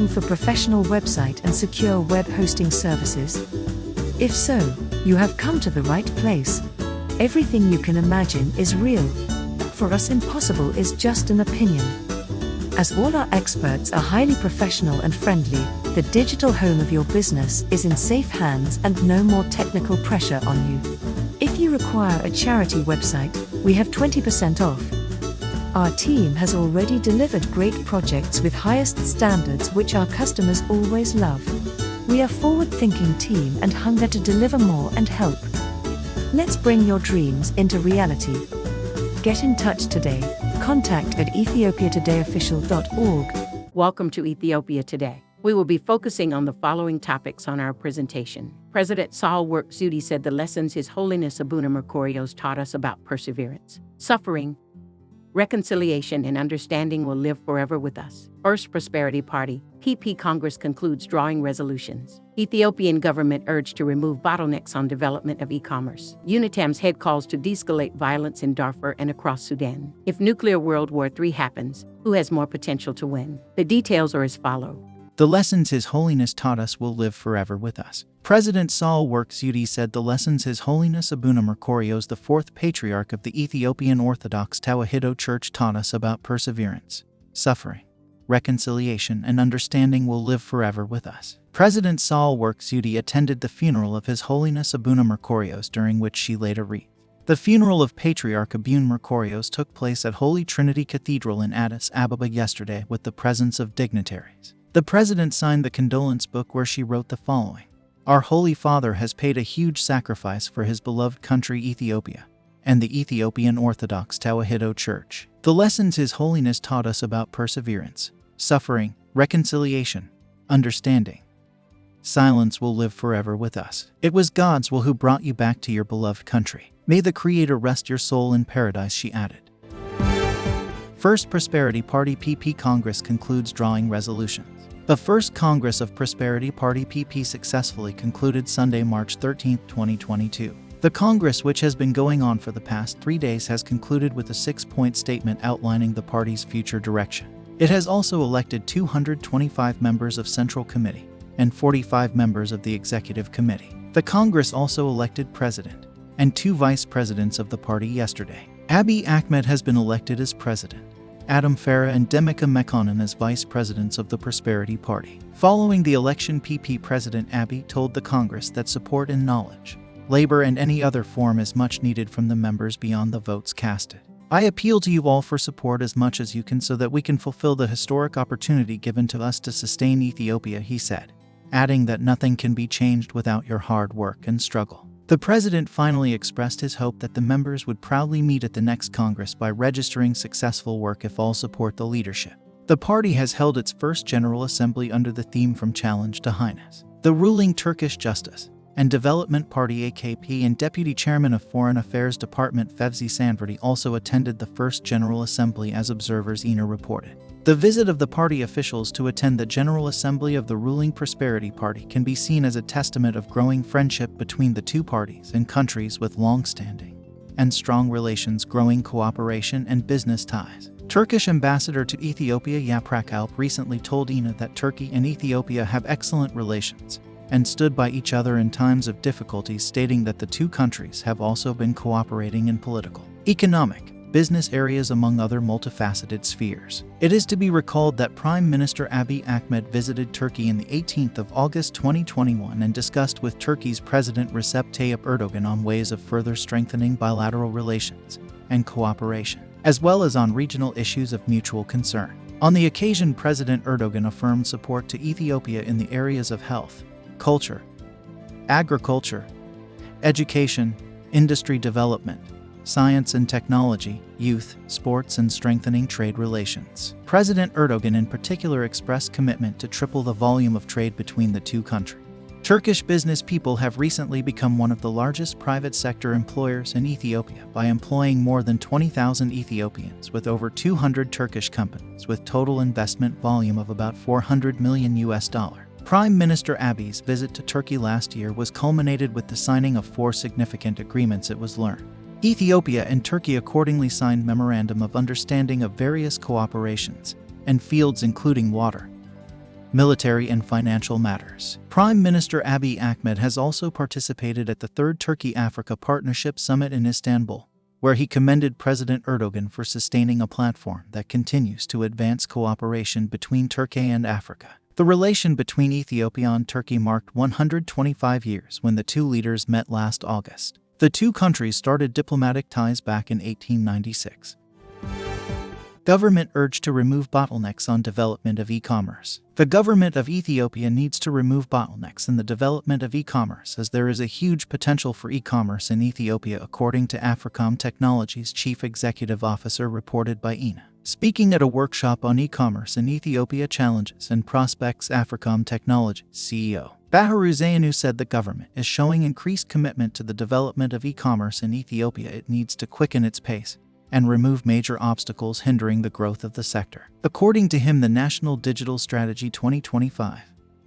looking for professional website and secure web hosting services? If so, you have come to the right place. Everything you can imagine is real. For us, impossible is just an opinion. As all our experts are highly professional and friendly, the digital home of your business is in safe hands and no more technical pressure on you. If you require a charity website, we have 20% off. Our team has already delivered great projects with highest standards which our customers always love. We are a forward-thinking team and hunger to deliver more and help. Let's bring your dreams into reality. Get in touch today. Contact at ethiopiatodayofficial.org. Welcome to Ethiopia Today. We will be focusing on the following topics on our presentation. President Sahel Work-Zewde said the lessons His Holiness Abuna Merkorios taught us about perseverance, suffering, reconciliation, and understanding will live forever with us. First Prosperity Party, PP Congress concludes drawing resolutions. Ethiopian government urged to remove bottlenecks on development of ECommerce. Unitams head calls to deescalate violence in Darfur and across Sudan. If nuclear World War III happens, who has more potential to win? The details are as follows. The lessons His Holiness taught us will live forever with us. President Sahel Work-Zewde said the lessons His Holiness Abuna Merkorios, the fourth patriarch of the Ethiopian Orthodox Tewahedo Church, taught us about perseverance, suffering, reconciliation, and understanding will live forever with us. President Sahel Work-Zewde attended the funeral of His Holiness Abuna Merkorios, during which she laid a wreath. The funeral of Patriarch Abuna Merkorios took place at Holy Trinity Cathedral in Addis Ababa yesterday with the presence of dignitaries. The president signed the condolence book where she wrote the following: "Our Holy Father has paid a huge sacrifice for his beloved country Ethiopia and the Ethiopian Orthodox Tewahedo Church. The lessons His Holiness taught us about perseverance, suffering, reconciliation, understanding, silence will live forever with us. It was God's will who brought you back to your beloved country. May the Creator rest your soul in paradise," she added. First Prosperity Party PP Congress concludes drawing resolutions. The first Congress of Prosperity Party PP successfully concluded Sunday, March 13, 2022. The Congress, which has been going on for the past 3 days, has concluded with a 6-point statement outlining the party's future direction. It has also elected 225 members of Central Committee and 45 members of the Executive Committee. The Congress also elected President and 2 Vice Presidents of the party yesterday. Abiy Ahmed has been elected as President, Adam Farah and Demika Mekonnen as Vice Presidents of the Prosperity Party. Following the election, PP President Abiy told the Congress that support in knowledge, labor, and any other form is much needed from the members beyond the votes casted. "I appeal to you all for support as much as you can so that we can fulfill the historic opportunity given to us to sustain Ethiopia," he said, adding that nothing can be changed without your hard work and struggle. The president finally expressed his hope that the members would proudly meet at the next Congress by registering successful work if all support the leadership. The party has held its first General Assembly under the theme From Challenge to Highness. The ruling Turkish Justice and Development Party AKP and Deputy Chairman of Foreign Affairs Department Fevzi Sanverdi also attended the first General Assembly, as observers ENA reported. The visit of the party officials to attend the General Assembly of the ruling Prosperity Party can be seen as a testament of growing friendship between the two parties and countries with long-standing and strong relations, growing cooperation, and business ties. Turkish ambassador to Ethiopia Yaprak Alp recently told ENA that Turkey and Ethiopia have excellent relations and stood by each other in times of difficulties, stating that the two countries have also been cooperating in political, economic, business areas, among other multifaceted spheres. It is to be recalled that Prime Minister Abiy Ahmed visited Turkey on the 18th of August 2021 and discussed with Turkey's President Recep Tayyip Erdogan on ways of further strengthening bilateral relations and cooperation, as well as on regional issues of mutual concern. On the occasion, President Erdogan affirmed support to Ethiopia in the areas of health, culture, agriculture, education, industry development, science and technology, youth, sports, and strengthening trade relations. President Erdogan in particular expressed commitment to triple the volume of trade between the two countries. Turkish business people have recently become one of the largest private sector employers in Ethiopia by employing more than 20,000 Ethiopians, with over 200 Turkish companies with total investment volume of about $400 million. Prime Minister Abiy's visit to Turkey last year was culminated with the signing of 4 significant agreements, it was learned. Ethiopia and Turkey accordingly signed Memorandum of Understanding of various cooperations and fields including water, military and financial matters. Prime Minister Abiy Ahmed has also participated at the Third Turkey-Africa Partnership Summit in Istanbul, where he commended President Erdogan for sustaining a platform that continues to advance cooperation between Turkey and Africa. The relation between Ethiopia and Turkey marked 125 years when the two leaders met last August. The two countries started diplomatic ties back in 1896. Government urged to remove bottlenecks on development of e-commerce. The government of Ethiopia needs to remove bottlenecks in the development of e-commerce, as there is a huge potential for e-commerce in Ethiopia, according to Africom Technologies Chief Executive Officer, reported by ENA. Speaking at a workshop on e-commerce in Ethiopia Challenges and Prospects, Africom Technologies CEO Bahru Zayanu said the government is showing increased commitment to the development of e-commerce in Ethiopia. It needs to quicken its pace and remove major obstacles hindering the growth of the sector. According to him, the National Digital Strategy 2025,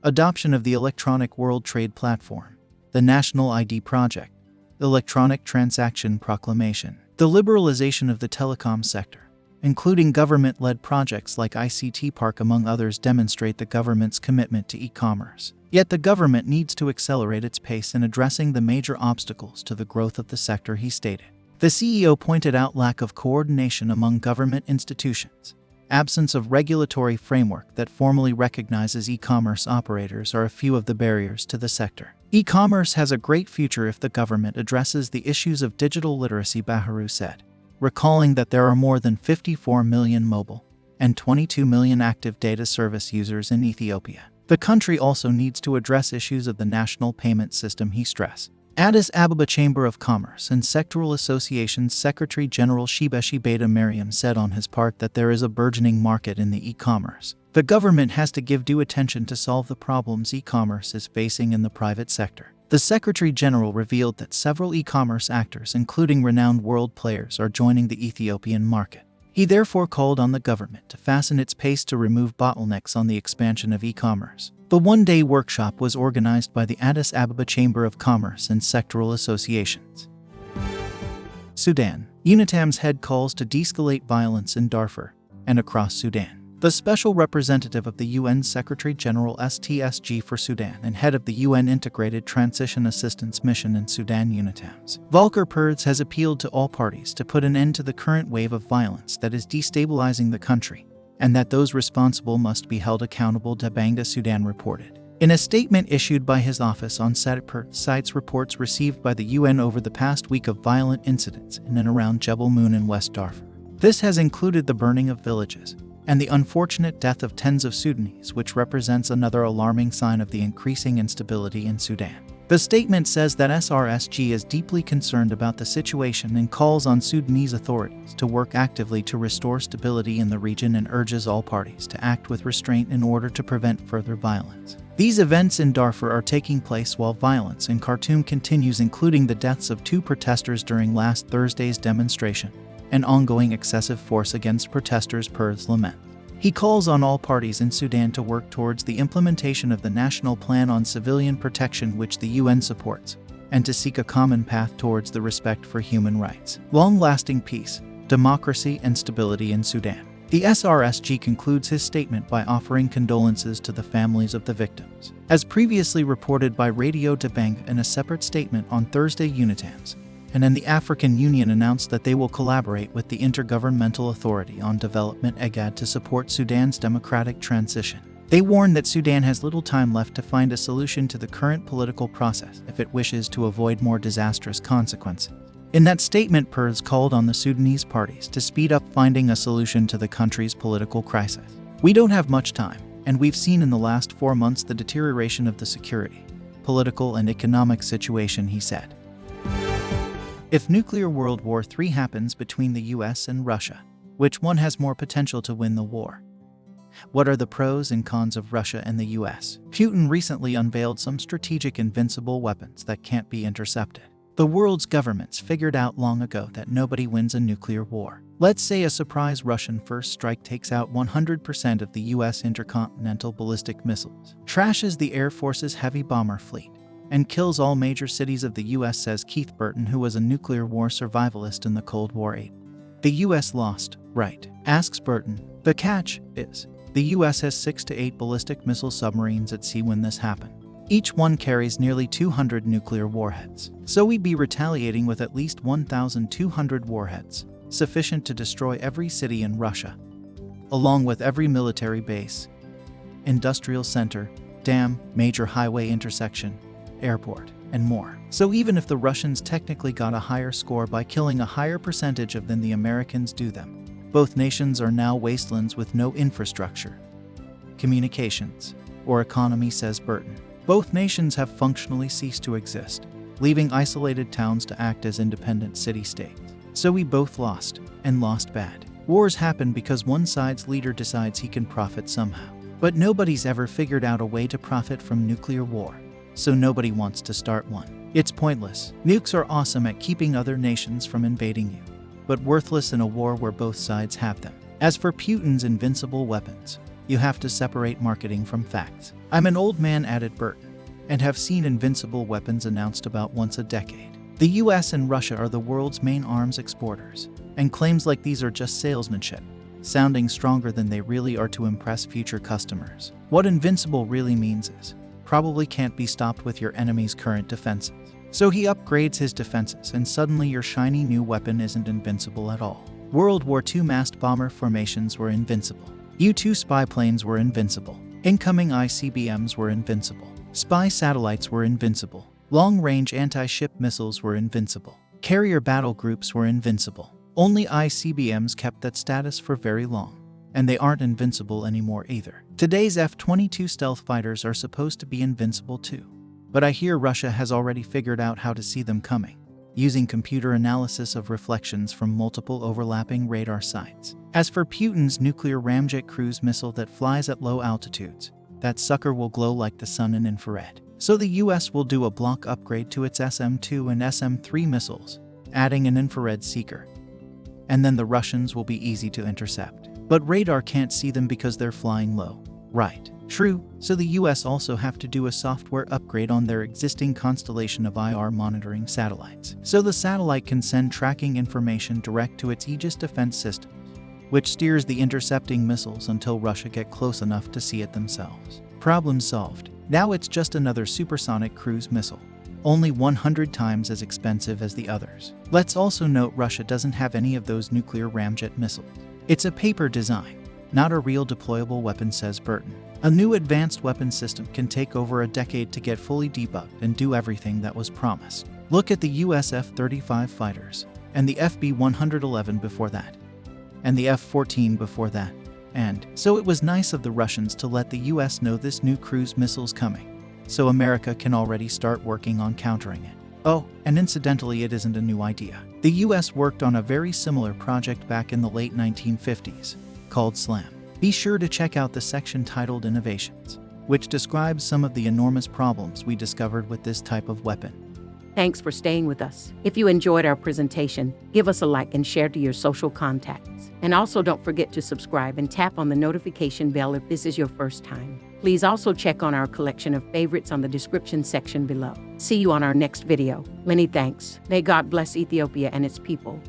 adoption of the Electronic World Trade Platform, the National ID Project, Electronic Transaction Proclamation, the liberalization of the telecom sector, including government-led projects like ICT Park among others, demonstrate the government's commitment to e-commerce. Yet the government needs to accelerate its pace in addressing the major obstacles to the growth of the sector, he stated. The CEO pointed out lack of coordination among government institutions, absence of regulatory framework that formally recognizes e-commerce operators are a few of the barriers to the sector. E-commerce has a great future if the government addresses the issues of digital literacy, Bahru said, recalling that there are more than 54 million mobile and 22 million active data service users in Ethiopia. The country also needs to address issues of the national payment system, he stressed. Addis Ababa Chamber of Commerce and Sectoral Associations Secretary General Shibeshi Beta Mariam said on his part that there is a burgeoning market in the e-commerce. The government has to give due attention to solve the problems e-commerce is facing in the private sector. The Secretary General revealed that several e-commerce actors, including renowned world players, are joining the Ethiopian market. He therefore called on the government to fasten its pace to remove bottlenecks on the expansion of e-commerce. The one-day workshop was organized by the Addis Ababa Chamber of Commerce and Sectoral Associations. Sudan. Unitams head calls to de-escalate violence in Darfur and across Sudan. The Special Representative of the UN Secretary-General STSG for Sudan and head of the UN Integrated Transition Assistance Mission in Sudan, Unitams, Volker Perthes, has appealed to all parties to put an end to the current wave of violence that is destabilizing the country, and that those responsible must be held accountable, Dabanga Sudan reported. In a statement issued by his office on Saturday, Perthes cites reports received by the UN over the past week of violent incidents in and around Jebel Moon in West Darfur. This has included the burning of villages and the unfortunate death of tens of Sudanese, which represents another alarming sign of the increasing instability in Sudan. The statement says that SRSG is deeply concerned about the situation and calls on Sudanese authorities to work actively to restore stability in the region and urges all parties to act with restraint in order to prevent further violence. These events in Darfur are taking place while violence in Khartoum continues, including the deaths of 2 protesters during last Thursday's demonstration and ongoing excessive force against protesters, Perthes laments. He calls on all parties in Sudan to work towards the implementation of the National Plan on Civilian Protection, which the UN supports, and to seek a common path towards the respect for human rights, long-lasting peace, democracy, and stability in Sudan. The SRSG concludes his statement by offering condolences to the families of the victims. As previously reported by Radio Dabanga in a separate statement on Thursday, Unitams and then the African Union announced that they will collaborate with the Intergovernmental Authority on Development (IGAD) to support Sudan's democratic transition. They warned that Sudan has little time left to find a solution to the current political process if it wishes to avoid more disastrous consequences. In that statement, Perthes called on the Sudanese parties to speed up finding a solution to the country's political crisis. "We don't have much time, and we've seen in the last 4 months the deterioration of the security, political, and economic situation," he said. If nuclear World War III happens between the US and Russia, which one has more potential to win the war? What are the pros and cons of Russia and the US? Putin recently unveiled some strategic invincible weapons that can't be intercepted. The world's governments figured out long ago that nobody wins a nuclear war. Let's say a surprise Russian first strike takes out 100% of the US intercontinental ballistic missiles, trashes the Air Force's heavy bomber fleet, and kills all major cities of the US, says Keith Burton, who was a nuclear war survivalist in the Cold War. The US lost, right? Asks Burton. The catch is, The US has 6 to 8 ballistic missile submarines at sea when this happened. Each one carries nearly 200 nuclear warheads. So we'd be retaliating with at least 1,200 warheads, sufficient to destroy every city in Russia, along with every military base, industrial center, dam, major highway intersection, airport, and more. So even if the Russians technically got a higher score by killing a higher percentage of than the Americans do them, both nations are now wastelands with no infrastructure, communications, or economy, says Burton. Both nations have functionally ceased to exist, leaving isolated towns to act as independent city-states. So we both lost, and lost bad. Wars happen because one side's leader decides he can profit somehow. But nobody's ever figured out a way to profit from nuclear war, so nobody wants to start one. It's pointless. Nukes are awesome at keeping other nations from invading you, but worthless in a war where both sides have them. As for Putin's invincible weapons, you have to separate marketing from facts. I'm an old man, added Burton, and have seen invincible weapons announced about once a decade. The US and Russia are the world's main arms exporters, and claims like these are just salesmanship, sounding stronger than they really are to impress future customers. What invincible really means is, probably can't be stopped with your enemy's current defenses. So he upgrades his defenses and suddenly your shiny new weapon isn't invincible at all. World War II massed bomber formations were invincible. U-2 spy planes were invincible. Incoming ICBMs were invincible. Spy satellites were invincible. Long-range anti-ship missiles were invincible. Carrier battle groups were invincible. Only ICBMs kept that status for very long, and they aren't invincible anymore either. Today's F-22 stealth fighters are supposed to be invincible too, but I hear Russia has already figured out how to see them coming, using computer analysis of reflections from multiple overlapping radar sites. As for Putin's nuclear ramjet cruise missile that flies at low altitudes, that sucker will glow like the sun in infrared. So the US will do a block upgrade to its SM-2 and SM-3 missiles, adding an infrared seeker. And then the Russians will be easy to intercept. But radar can't see them because they're flying low. Right. True. So the US also have to do a software upgrade on their existing constellation of IR monitoring satellites. So the satellite can send tracking information direct to its Aegis defense system, which steers the intercepting missiles until Russia get close enough to see it themselves. Problem solved. Now it's just another supersonic cruise missile, only 100 times as expensive as the others. Let's also note Russia doesn't have any of those nuclear ramjet missiles. It's a paper design, not a real deployable weapon, says Burton. A new advanced weapon system can take over a decade to get fully debugged and do everything that was promised. Look at the US F-35 fighters, and the FB-111 before that, and the F-14 before that. And so it was nice of the Russians to let the US know this new cruise missile's coming, so America can already start working on countering it. Oh, and incidentally, it isn't a new idea. The US worked on a very similar project back in the late 1950s, called SLAM. Be sure to check out the section titled Innovations, which describes some of the enormous problems we discovered with this type of weapon. Thanks for staying with us. If you enjoyed our presentation, give us a like and share to your social contacts. And also don't forget to subscribe and tap on the notification bell if this is your first time. Please also check on our collection of favorites on the description section below. See you on our next video. Many thanks. May God bless Ethiopia and its people.